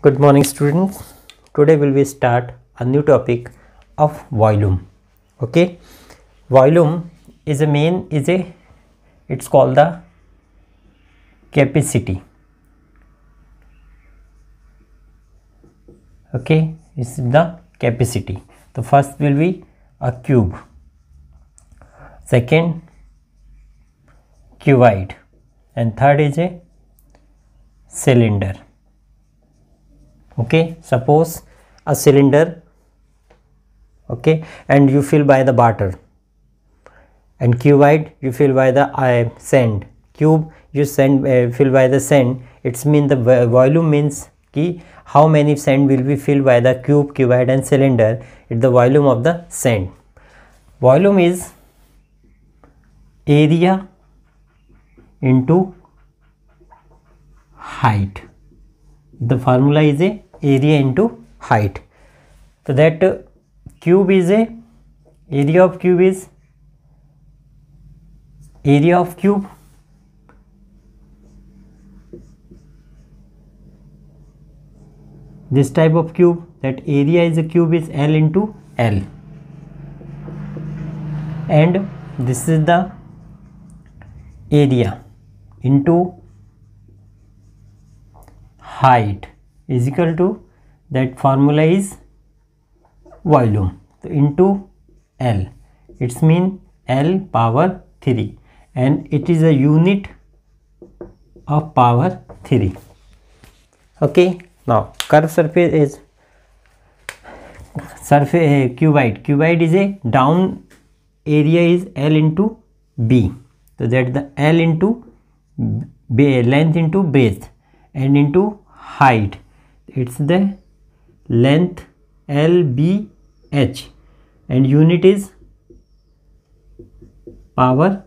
Good morning students. Today we will start a new topic of volume. Okay, volume is it's called the capacity. Okay, this is the capacity. The first will be a cube, second cuboid, and third is a cylinder. Okay, suppose a cylinder, okay, and you fill by the water, and cuboid you fill by the sand, cube you fill by the sand. It's mean the volume means ki how many sand will be filled by the cube, cuboid and cylinder. It's the volume of the sand. Volume is area into height. The formula is a area into height. So that cube is a area of cube is area of cube this type of cube, that area is a cube is L into L, and this is the area into height is equal to, that formula is volume. So into L, it's mean L power 3, and it is a unit of power 3. Okay, now curved surface is cuboid. Cuboid is a down area is L into B. So that the L into length into base and into height, it's the length LBH, and unit is power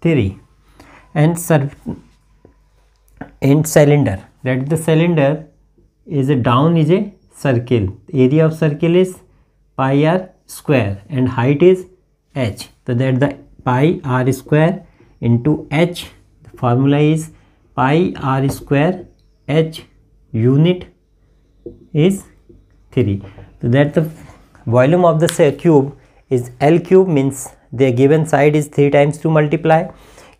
3. And cylinder, that the cylinder is a down is a circle, area of circle is pi r square and height is h. So that the pi r square into h, the formula is pi r square h, unit is 3. So that the volume of the cube is L cube, means the given side is 3 times 2 multiply.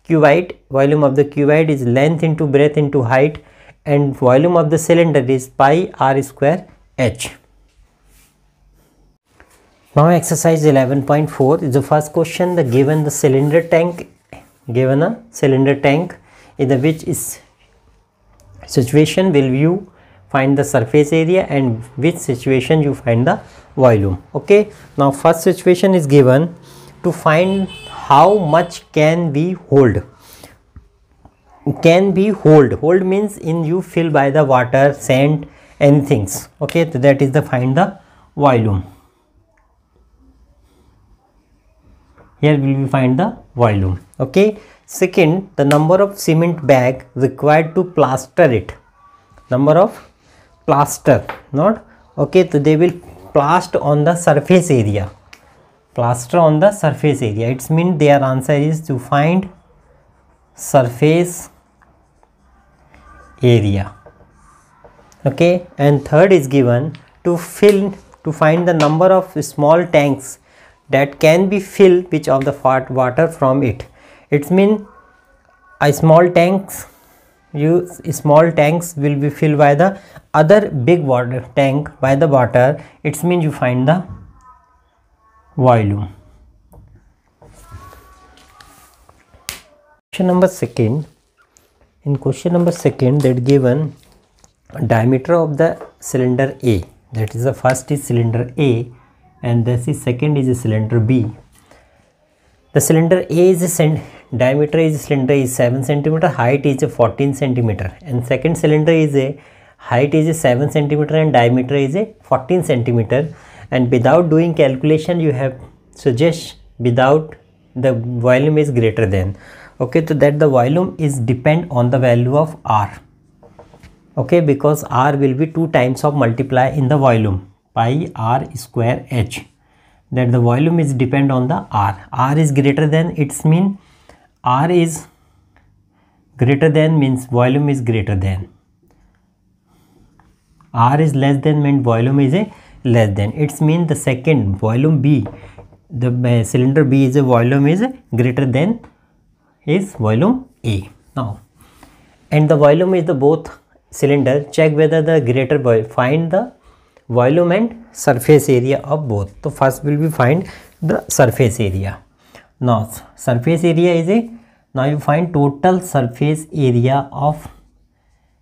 Cuboid, volume of the cuboid is length into breadth into height, and volume of the cylinder is pi r square h. Now exercise 11.4 is the first question. The given a cylinder tank in the which is situation will you find the surface area, and which situation you find the volume. Okay, now first situation is given to find how much can we hold. Hold means in you fill by the water, sand, anything. Okay, so that is the find the volume. Here will we find the volume. Okay, second, the number of cement bag required to plaster it. Number of plaster, not okay, so they will plaster on the surface area. Plaster on the surface area, it's mean their answer is to find surface area. Okay, and third is given to find the number of small tanks that can be filled which of the water from it. It's mean a small tanks will be filled by the other big water tank by the water. It's mean you find the volume. Question number second. In question number second, that given diameter of the cylinder A, that is the first is cylinder A and this is second is a cylinder B. The cylinder A is diameter is cylinder is 7 cm, height is 14 cm, and second cylinder is a height is 7 cm and diameter is 14 cm. And without doing calculation you have suggest without the volume is greater than. Okay, so that the volume is depend on the value of R. Okay, because R will be 2 times of multiply in the volume, pi r square h, that the volume is depend on the R. R is greater than, it's mean R is greater than means volume is greater than. R is less than means volume is a less than. It's mean the second volume B, the cylinder B is a volume is greater than is volume A. Now, and the volume is the both cylinder. Check whether the greater volume. Find the volume and surface area of both. So first will be find the surface area. Now surface area is a, now you find total surface area of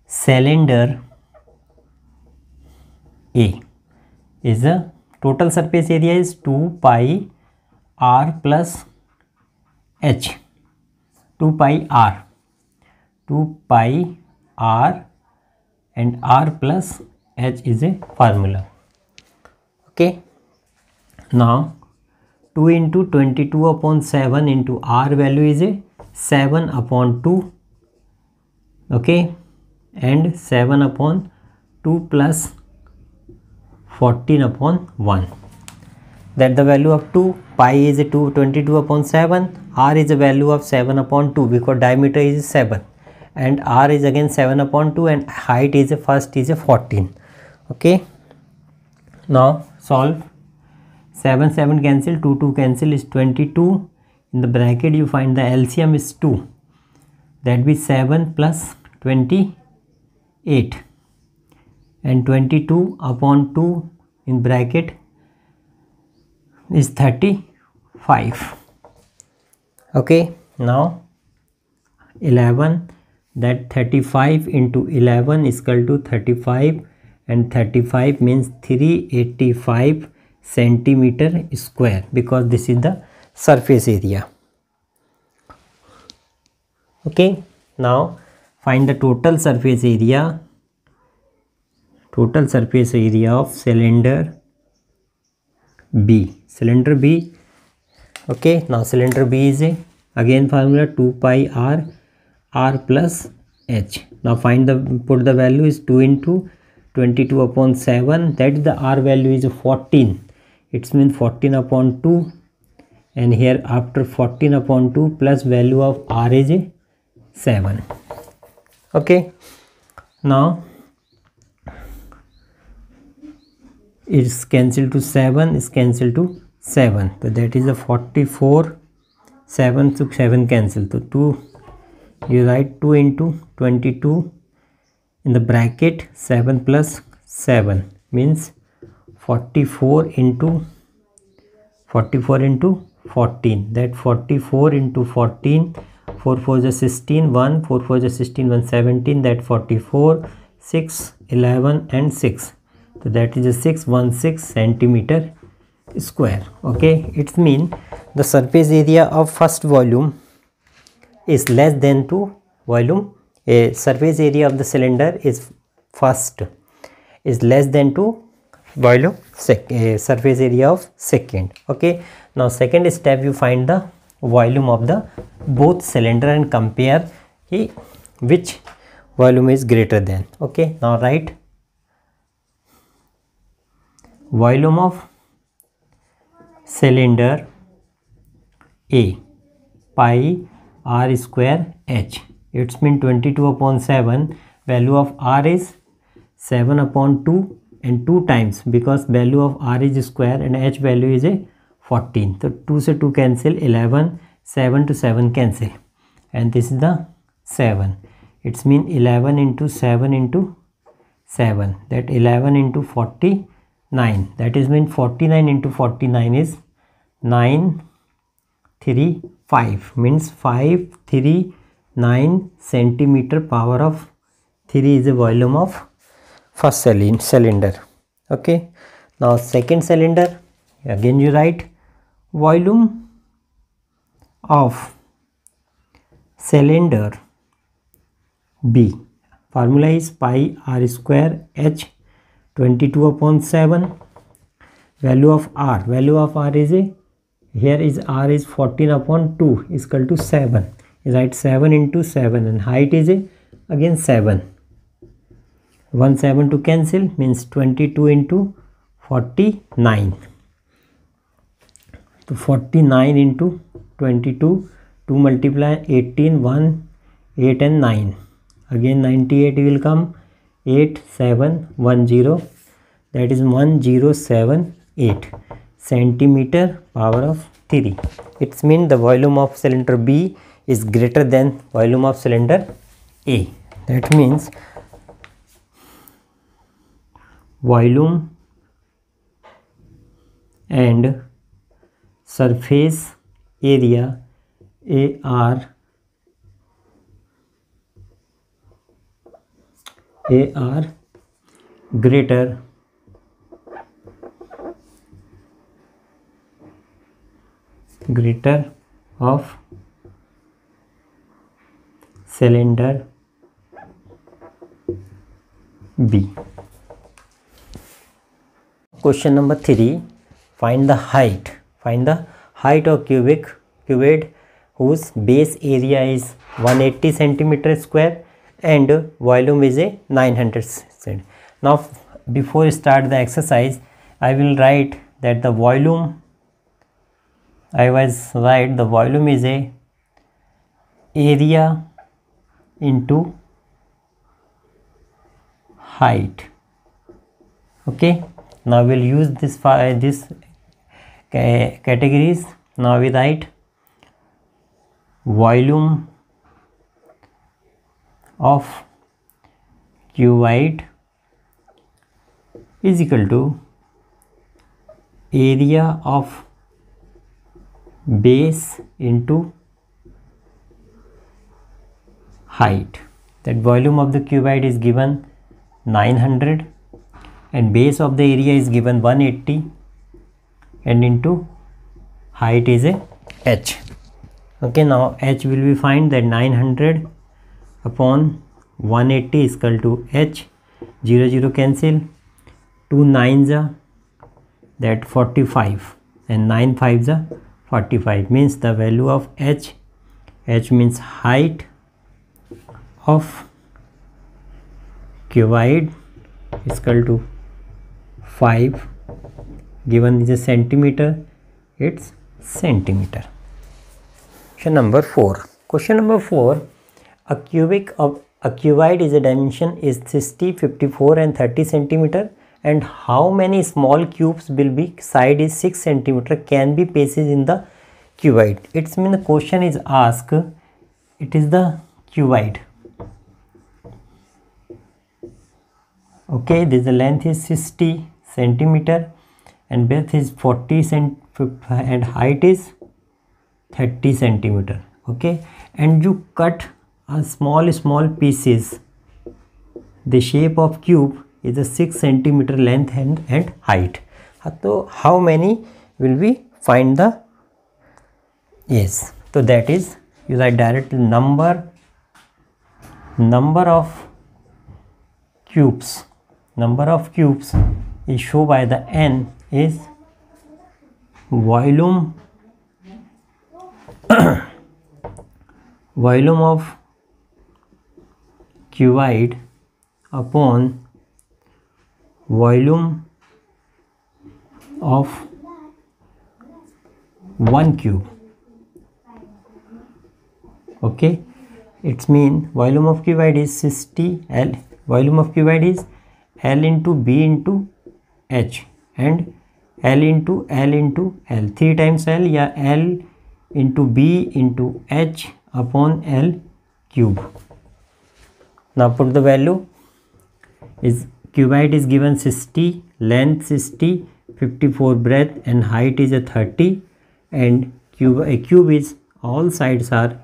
cylinder A is the total surface area is 2 pi r plus h. 2 pi r and r plus h is a formula. Okay, now 2 into 22 upon 7 into r value is a 7 upon 2. Okay, and 7 upon 2 plus 14 upon 1, that the value of 2 pi is a 22 upon 7, r is a value of 7 upon 2 because diameter is 7 and r is again 7 upon 2 and height is a first is a 14. Okay, now solve. 7 cancel, 2 cancel is 22. In the bracket you find the LCM is 2, that be 7 plus 28 and 22 upon 2 in bracket is 35. Okay, now 11, that 35 into 11 is equal to 35 and 35 means 385 centimeter square because this is the surface area. Okay, now find the total surface area. Total surface area of cylinder B. Cylinder B. Okay, now cylinder B is a again formula 2 pi r plus h. Now find the, put the value is 2 into 22 upon 7, that is the r value is 14. It means 14 upon 2 and here after 14 upon 2 plus value of r is 7. Okay, now it's cancelled to 7, is cancelled to 7, so that is a 44. 7 to 7 cancel, so 2, you write 2 into 22 in the bracket 7 plus 7 means 44 into 14, that 44 into 14, 4 4 is 16, 1 4 4 is 16, 1 17, that 44, 6 11 and 6, so that is a 616 centimeter square. Okay, it means the surface area of first volume is less than to volume, a surface area of the cylinder is first is less than to volume surface area of second. Okay, now second step you find the volume of the both cylinder and compare which volume is greater than. Okay, now write volume of cylinder A pi r square h. It's mean 22 upon 7, value of r is 7 upon 2 and 2 times because value of r is square and h value is 14. So 2 se 2 cancel, 11, 7 to 7 cancel and this is the 7. It's mean 11 into 7 into 7, that 11 into 49, that is mean 49 into 49 is 935 means 539 centimeter power of 3 is the volume of first cylinder. Okay, now second cylinder, again you write volume of cylinder B. Formula is pi r square h, 22 upon 7, value of r is here is r is 14 upon 2 is equal to 7. You write 7 into 7 and height is again 7. 1 7 to cancel means 22 into 49. So 49 into 22, 2 multiply 18, 1, 8 and 9. Again 98 will come 8710, that is 1078 centimeter power of 3. It means the volume of cylinder B is greater than volume of cylinder A. That means volume and surface area are greater of cylinder B. Question number 3. Find the height. Find the height of cuboid whose base area is 180 centimeter square and volume is a 900 cent. Now before start the exercise, I will write that the volume, the volume is a area into height. Okay, now we'll use this categories. Now we write volume of cuboid is equal to area of base into height. That volume of the cuboid is given 900 and base of the area is given 180 and into height is a h. Okay, now h will be find that 900 upon 180 is equal to h. 0 0 cancel, 2 9s are that 45 and 9 5s are 45, means the value of h means height of cuboid is equal to 5, given is a centimeter, it's centimeter. Question number 4. Question number 4. A cuboid is a dimension is 60, 54 and 30 centimeter, and how many small cubes will be side is 6 centimeter can be placed in the cuboid. It's mean the question is asked, it is the cuboid. Okay, this length is 60 centimeter and width is 40 and height is 30 centimeter. Okay, and you cut a small pieces. The shape of cube is a 6 centimeter length and height. So how many will we find the? Yes, so that is you write directly number of cubes. Number of cubes is shown by the n is volume of cuboid upon volume of one cube. Okay, it's mean volume of cuboid is 60 L. Volume of cuboid is L into B into H and L into L into L. 3 times L, या L into B into H upon L cube. Now put the value. Is cuboid is given 60, length 60, 54 breadth and height is a 30, and a cube is all sides are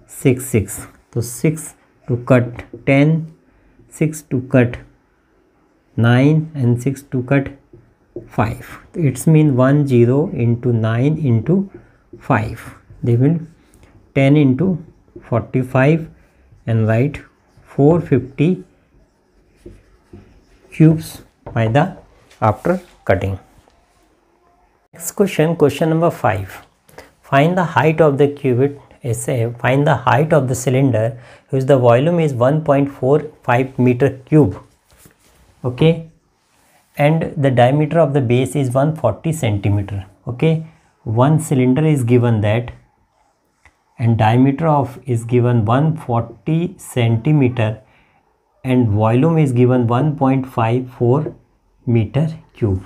6 6. So 6 to cut 10, 6 to cut 9 and 6 to cut 5. It's mean 10 into 9 into 5. They will 10 into 45 and write 450 cubes by the after cutting. Next question, question number 5. Find the height of the cuboid. Find the height of the cylinder whose the volume is 1.45 meter cube. Okay, and the diameter of the base is 140 centimeter. Okay, one cylinder is given that, and diameter of is given 140 centimeter, and volume is given 1.54 meter cube.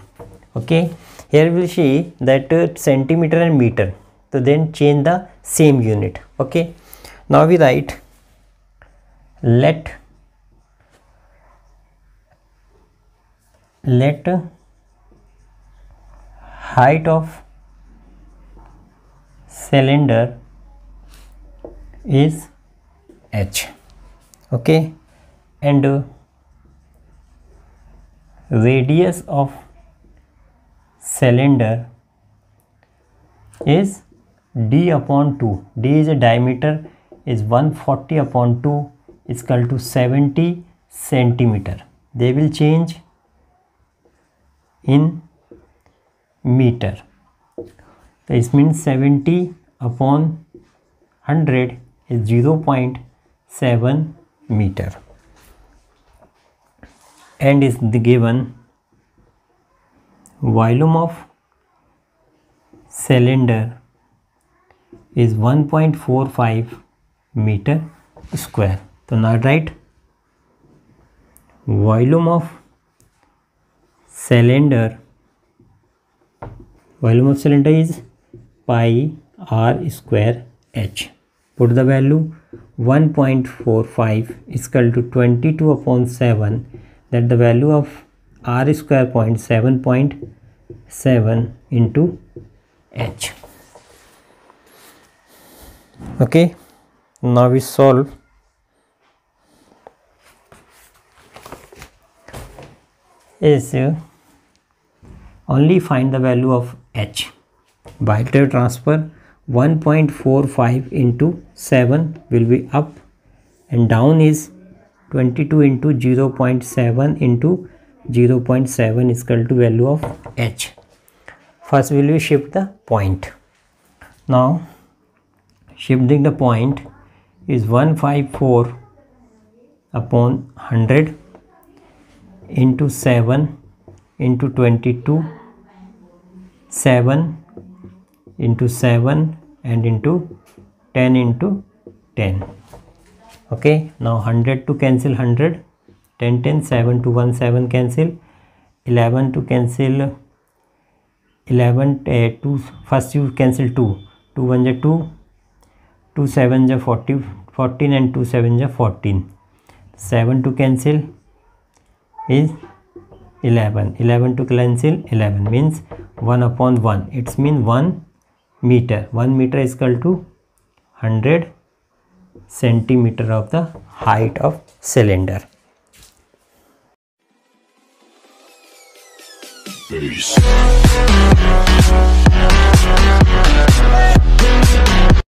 Okay, here we will see that centimeter and meter, so then change the same unit. Okay, now we write let height of cylinder is h. Okay, and radius of cylinder is d upon 2. D is a diameter, is 140 upon 2 is equal to 70 centimeter. They will change in meter. This means 70 upon 100 is 0.7 meter, and is the given volume of cylinder is 1.45 meter square. So now write volume of cylinder is pi r square h. Put the value 1.45 is equal to 22 upon 7, that the value of r square 0.7 into h. Okay, now we solve. Is only find the value of h. Bilateral transfer 1.45 into 7 will be up, and down is 22 into 0.7 into 0.7 is equal to value of h. First will we shift the point. Now shifting the point is 154 upon 100 into 7 into 22, 7 into 7 and into 10 into 10. Okay, now 100 to cancel 100, 10 10, 7 to 1 7 cancel, 11 to cancel 11, 2 first you cancel 2, 2 1 is 2, 2 7 is 40, 14 and 2 7 is 14, 7 to cancel is 11, 11 to cancel 11 means 1 upon 1, it's mean 1 meter. 1 meter is equal to 100 centimeter of the height of cylinder. Peace.